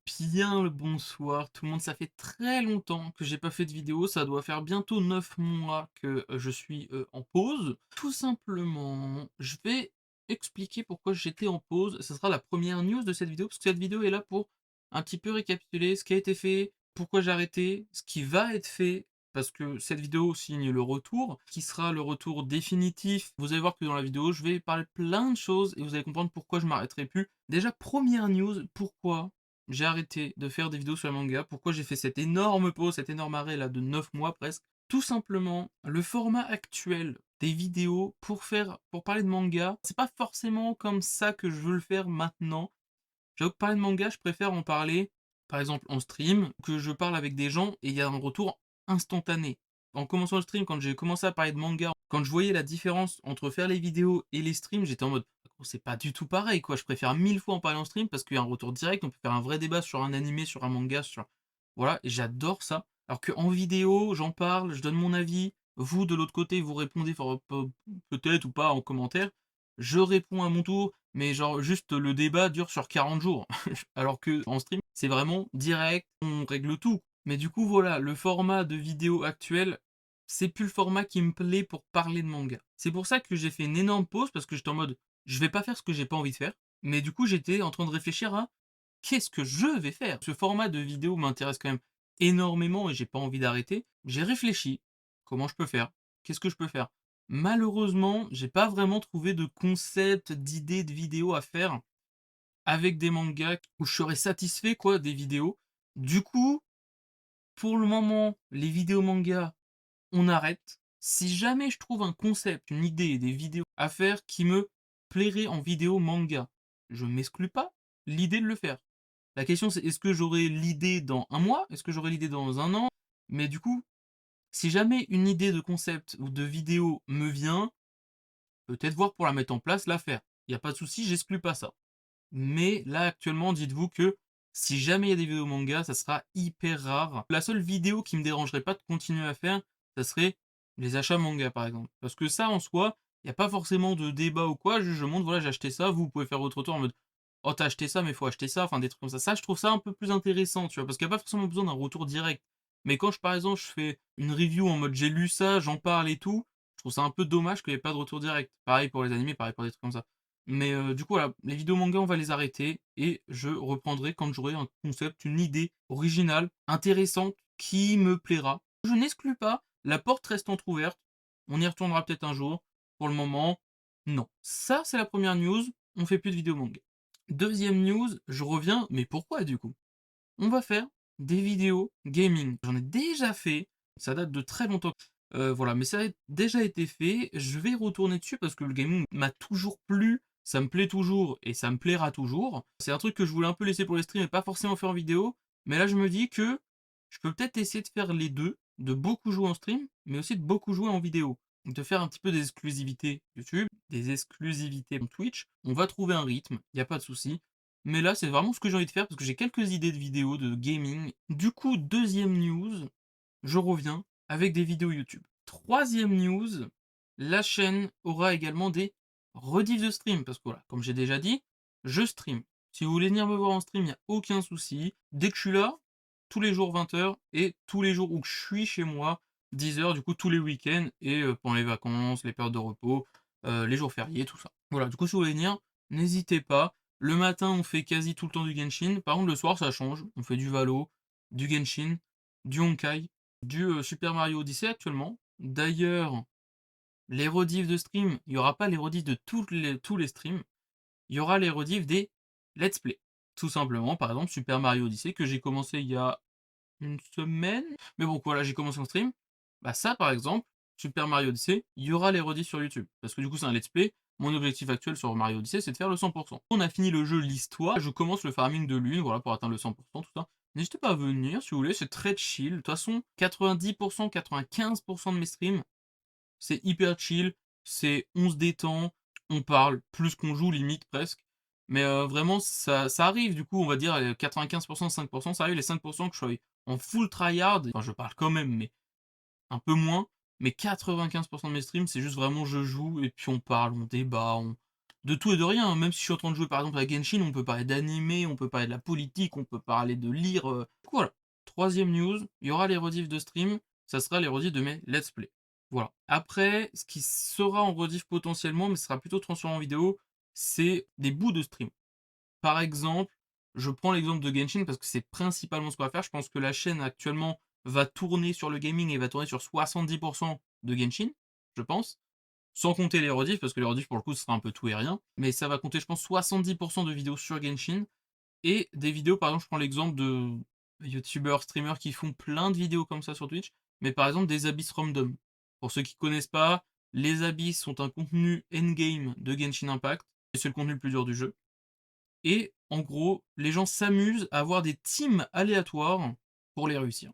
Bien le bonsoir tout le monde, ça fait très longtemps que j'ai pas fait de vidéo, ça doit faire bientôt 9 mois que, je suis, en pause. Tout simplement, je vais expliquer pourquoi j'étais en pause. Ce sera la première news de cette vidéo, parce que cette vidéo est là pour un petit peu récapituler ce qui a été fait, pourquoi j'ai arrêté, ce qui va être fait, parce que cette vidéo signe le retour, qui sera le retour définitif. Vous allez voir que dans la vidéo, je vais parler de plein de choses et vous allez comprendre pourquoi je m'arrêterai plus. Déjà, première news, pourquoi j'ai arrêté de faire des vidéos sur le manga. Pourquoi j'ai fait cette énorme pause, cet énorme arrêt là de 9 mois presque? Tout simplement, le format actuel des vidéos pour parler de manga, c'est pas forcément comme ça que je veux le faire maintenant. J'avoue que parler de manga, je préfère en parler, par exemple en stream, que je parle avec des gens et il y a un retour instantané. En commençant le stream, quand j'ai commencé à parler de manga, quand je voyais la différence entre faire les vidéos et les streams, j'étais en mode: «Oh, c'est pas du tout pareil quoi, je préfère 1000 fois en parler en stream parce qu'il y a un retour direct, on peut faire un vrai débat sur un animé, sur un manga, sur» voilà, et j'adore ça. Alors qu'en vidéo, j'en parle, je donne mon avis, vous de l'autre côté, vous répondez peut-être ou pas en commentaire, je réponds à mon tour, mais genre juste le débat dure sur 40 jours. Alors que en stream, c'est vraiment direct, on règle tout. Mais du coup, voilà, le format de vidéo actuel, c'est plus le format qui me plaît pour parler de manga. C'est pour ça que j'ai fait une énorme pause parce que j'étais en mode, je vais pas faire ce que j'ai pas envie de faire. Mais du coup, j'étais en train de réfléchir à qu'est-ce que je vais faire? Ce format de vidéo m'intéresse quand même énormément et j'ai pas envie d'arrêter. J'ai réfléchi, comment je peux faire? Qu'est-ce que je peux faire? Malheureusement, j'ai pas vraiment trouvé de concept, d'idée de vidéo à faire avec des mangas où je serais satisfait quoi des vidéos. Du coup, pour le moment, les vidéos mangas, on arrête. Si jamais je trouve un concept, une idée, des vidéos à faire qui me plairait en vidéo manga, je m'exclus pas l'idée de le faire. La question c'est est-ce que j'aurai l'idée dans un mois? Est-ce que j'aurai l'idée dans un an? Mais du coup, si jamais une idée de concept ou de vidéo me vient, peut-être voir pour la mettre en place, la faire. Il y a pas de souci, j'exclus pas ça. Mais là, actuellement, dites-vous que si jamais il y a des vidéos manga, ça sera hyper rare. La seule vidéo qui me dérangerait pas de continuer à faire, ça serait les achats manga, par exemple. Parce que ça, en soi, il y a pas forcément de débat ou quoi, juste je montre: «Voilà, j'ai acheté ça», vous pouvez faire votre retour en mode: «Oh, tu as acheté ça, mais faut acheter ça», enfin des trucs comme ça. Ça, je trouve ça un peu plus intéressant, tu vois? Parce qu'il y a pas forcément besoin d'un retour direct. Mais quand par exemple, je fais une review en mode: «J'ai lu ça, j'en parle et tout», je trouve ça un peu dommage qu'il y ait pas de retour direct. Pareil pour les animés, pareil pour des trucs comme ça. Mais du coup, voilà, les vidéos manga, on va les arrêter et je reprendrai quand j'aurai un concept, une idée originale, intéressante, qui me plaira. Je n'exclus pas, la porte reste entrouverte, on y retournera peut-être un jour. Pour le moment, non. Ça, c'est la première news, on fait plus de vidéos manga. Deuxième news, je reviens, mais pourquoi du coup? On va faire des vidéos gaming. J'en ai déjà fait, ça date de très longtemps. Voilà, mais ça a déjà été fait. Je vais retourner dessus parce que le gaming m'a toujours plu, ça me plaît toujours et ça me plaira toujours. C'est un truc que je voulais un peu laisser pour les streams et pas forcément faire en vidéo, mais là je me dis que je peux peut-être essayer de faire les 2, de beaucoup jouer en stream, mais aussi de beaucoup jouer en vidéo. Donc de faire un petit peu des exclusivités YouTube, des exclusivités Twitch. On va trouver un rythme, il y a pas de souci. Mais là, c'est vraiment ce que j'ai envie de faire parce que j'ai quelques idées de vidéos de gaming. Du coup, deuxième news, je reviens avec des vidéos YouTube. Troisième news, la chaîne aura également des rediffs de stream parce que voilà, comme j'ai déjà dit, je stream. Si vous voulez venir me voir en stream, il n'y a aucun souci. Dès que je suis là, tous les jours 20 h et tous les jours où je suis chez moi, 10 h, du coup tous les week-ends et pendant les vacances, les périodes de repos, les jours fériés, tout ça. Voilà, du coup si vous voulez venir, n'hésitez pas. Le matin, on fait quasi tout le temps du Genshin. Par contre, le soir, ça change. On fait du Valo, du Genshin, du Honkai, du Super Mario Odyssey actuellement. D'ailleurs, les rediffs de stream, il n'y aura pas les rediffs de tous les streams. Il y aura les rediffs des let's play. Tout simplement, par exemple, Super Mario Odyssey, que j'ai commencé il y a une semaine. Mais bon, voilà, j'ai commencé en stream. Bah ça, par exemple, Super Mario Odyssey, il y aura les rediffs sur YouTube. Parce que du coup, c'est un let's play. Mon objectif actuel sur Mario Odyssey, c'est de faire le 100%. On a fini le jeu, l'histoire. Je commence le farming de lune, voilà, pour atteindre le 100%, tout ça. N'hésitez pas à venir si vous voulez, c'est très chill. De toute façon, 90%, 95% de mes streams, c'est hyper chill. On se détend, on parle plus qu'on joue, limite presque. Mais vraiment, ça arrive, du coup, on va dire 95%, 5%, ça arrive les 5% que je sois en full tryhard. Enfin, je parle quand même, mais un peu moins. Mais 95% de mes streams, c'est juste vraiment je joue et puis on parle, on débat, de tout et de rien, hein. Même si je suis en train de jouer par exemple à Genshin, on peut parler d'animé, on peut parler de la politique, on peut parler de lire, voilà. 3e news, il y aura les rediffs de stream, ça sera les rediffs de mes let's play. Voilà. Après, ce qui sera en rediff potentiellement, mais ce sera plutôt transformé en vidéo, c'est des bouts de stream. Par exemple, je prends l'exemple de Genshin parce que c'est principalement ce qu'on va faire. Je pense que la chaîne actuellement va tourner sur le gaming et va tourner sur 70 de Genshin, je pense. Sans compter les rediffs, parce que les rediffs pour le coup ce sera un peu tout et rien. Mais ça va compter je pense 70 de vidéos sur Genshin. Et des vidéos, par exemple, je prends l'exemple de youtubeurs, streamers qui font plein de vidéos comme ça sur Twitch. Mais par exemple des Abyss Random. Pour ceux qui connaissent pas, les Abyss sont un contenu endgame de Genshin Impact. Et c'est le contenu le plus dur du jeu. Et en gros, les gens s'amusent à avoir des teams aléatoires pour les réussir.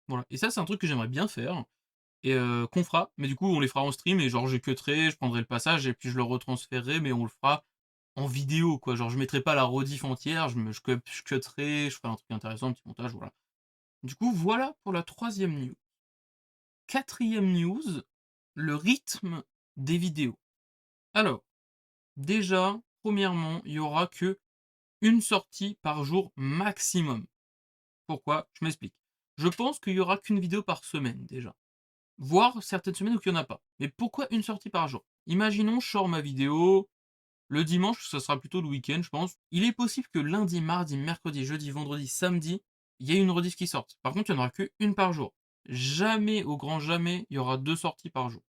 Voilà. Et ça, c'est un truc que j'aimerais bien faire et qu'on fera. Mais du coup, on les fera en stream et genre je cutterai, je prendrai le passage et puis je le retransférerai, mais on le fera en vidéo, quoi. Genre je mettrai pas la rediff entière, je cutterai, je ferai un truc intéressant, un petit montage, voilà. Du coup, voilà pour la 3e news. 4e news, le rythme des vidéos. Alors, déjà, premièrement, il y aura que une sortie par jour maximum. Pourquoi? Je m'explique. Je pense qu'il y aura qu'une vidéo par semaine déjà. Voire certaines semaines où il y en a pas. Mais pourquoi une sortie par jour? Imaginons, je sors ma vidéo le dimanche, ça sera plutôt le week-end, je pense. Il est possible que lundi, mardi, mercredi, jeudi, vendredi, samedi, il y ait une rediff qui sorte. Par contre, il n'y en aura qu'une par jour. Jamais, au grand jamais, il y aura 2 sorties par jour.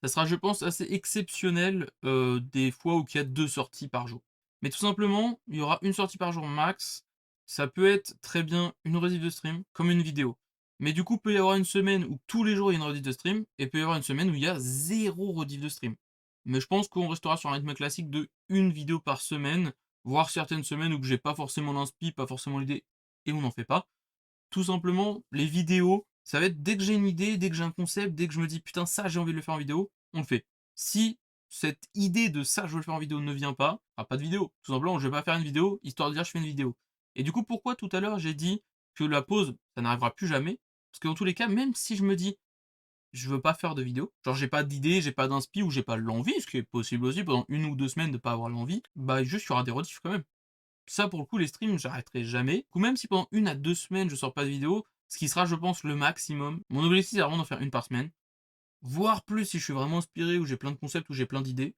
Ça sera, je pense, assez exceptionnel des fois où il y a 2 sorties par jour. Mais tout simplement, il y aura une sortie par jour max. Ça peut être très bien une rediff de stream, comme une vidéo. Mais du coup, peut y avoir une semaine où tous les jours il y a une rediff de stream, et peut y avoir une semaine où il y a 0 rediff de stream. Mais je pense qu'on restera sur un rythme classique de une vidéo par semaine, voire certaines semaines où j'ai pas forcément l'inspi, pas forcément l'idée, et on n'en fait pas. Tout simplement, les vidéos, ça va être dès que j'ai une idée, dès que j'ai un concept, dès que je me dis putain ça j'ai envie de le faire en vidéo, on le fait. Si cette idée de ça je veux le faire en vidéo ne vient pas, pas de vidéo. Tout simplement, je vais pas faire une vidéo histoire de dire je fais une vidéo. Et du coup, pourquoi tout à l'heure j'ai dit que la pause, ça n'arrivera plus jamais? Parce que dans tous les cas, même si je me dis je veux pas faire de vidéo, genre j'ai pas d'idée, j'ai pas d'inspi ou j'ai pas l'envie, ce qui est possible aussi pendant 1 ou 2 semaines de pas avoir l'envie, bah juste il y aura des rediffs quand même. Ça, pour le coup, les streams, j'arrêterai jamais. Ou même si pendant 1 à 2 semaines, je sors pas de vidéo, ce qui sera, je pense, le maximum. Mon objectif, c'est vraiment d'en faire une par semaine. Voire plus si je suis vraiment inspiré, ou j'ai plein de concepts, ou j'ai plein d'idées.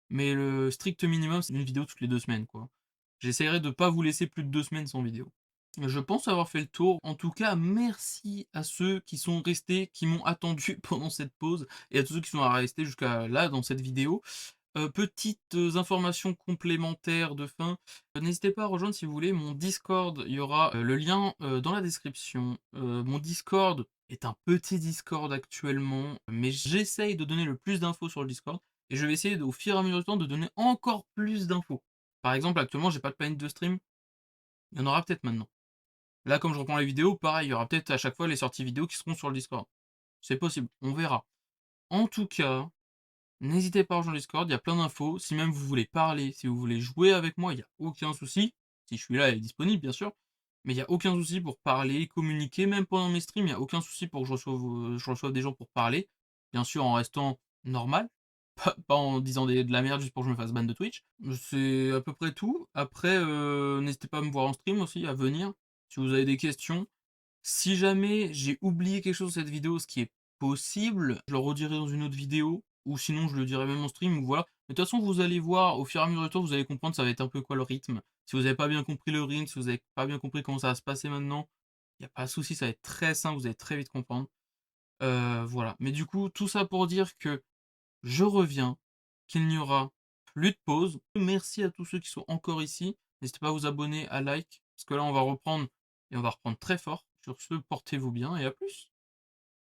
Mais le strict minimum, c'est une vidéo toutes les 2 semaines, quoi. J'essaierai de pas vous laisser plus de 2 semaines sans vidéo. Je pense avoir fait le tour. En tout cas, merci à ceux qui sont restés, qui m'ont attendu pendant cette pause, et à tous ceux qui sont restés jusqu'à là dans cette vidéo. Petites, informations complémentaires de fin, n'hésitez pas à rejoindre si vous voulez mon Discord, il y aura, le lien, dans la description. Mon Discord est un petit Discord actuellement, mais j'essaye de donner le plus d'infos sur le Discord et je vais essayer au fur et à mesure du temps de donner encore plus d'infos. Par exemple, actuellement, j'ai pas de planning de stream, il y en aura peut-être maintenant. Là, comme je reprends les vidéos, pareil, il y aura peut-être à chaque fois les sorties vidéo qui seront sur le Discord. C'est possible, on verra. En tout cas, n'hésitez pas à rejoindre le Discord, il y a plein d'infos. Si même vous voulez parler, si vous voulez jouer avec moi, il y a aucun souci. Si je suis là et disponible, bien sûr. Mais il y a aucun souci pour parler, communiquer, même pendant mes streams, il y a aucun souci pour que je reçoive des gens pour parler. Bien sûr, en restant normal, pas en disant de la merde juste pour que je me fasse ban de Twitch. C'est à peu près tout. Après, n'hésitez pas à me voir en stream aussi, à venir, si vous avez des questions. Si jamais j'ai oublié quelque chose de cette vidéo, ce qui est possible, je le redirai dans une autre vidéo, ou sinon je le dirai même en stream, ou voilà. Mais de toute façon, vous allez voir, au fur et à mesure du temps, vous allez comprendre ça va être un peu quoi le rythme. Si vous avez pas bien compris le rythme, si vous avez pas bien compris comment ça va se passer maintenant, il y a pas de souci, ça va être très simple, vous allez très vite comprendre. Voilà. Mais du coup, tout ça pour dire que je reviens, qu'il n'y aura plus de pause. Merci à tous ceux qui sont encore ici. N'hésitez pas à vous abonner, à like, parce que là on va reprendre et on va reprendre très fort. Sur ce, portez-vous bien et à plus.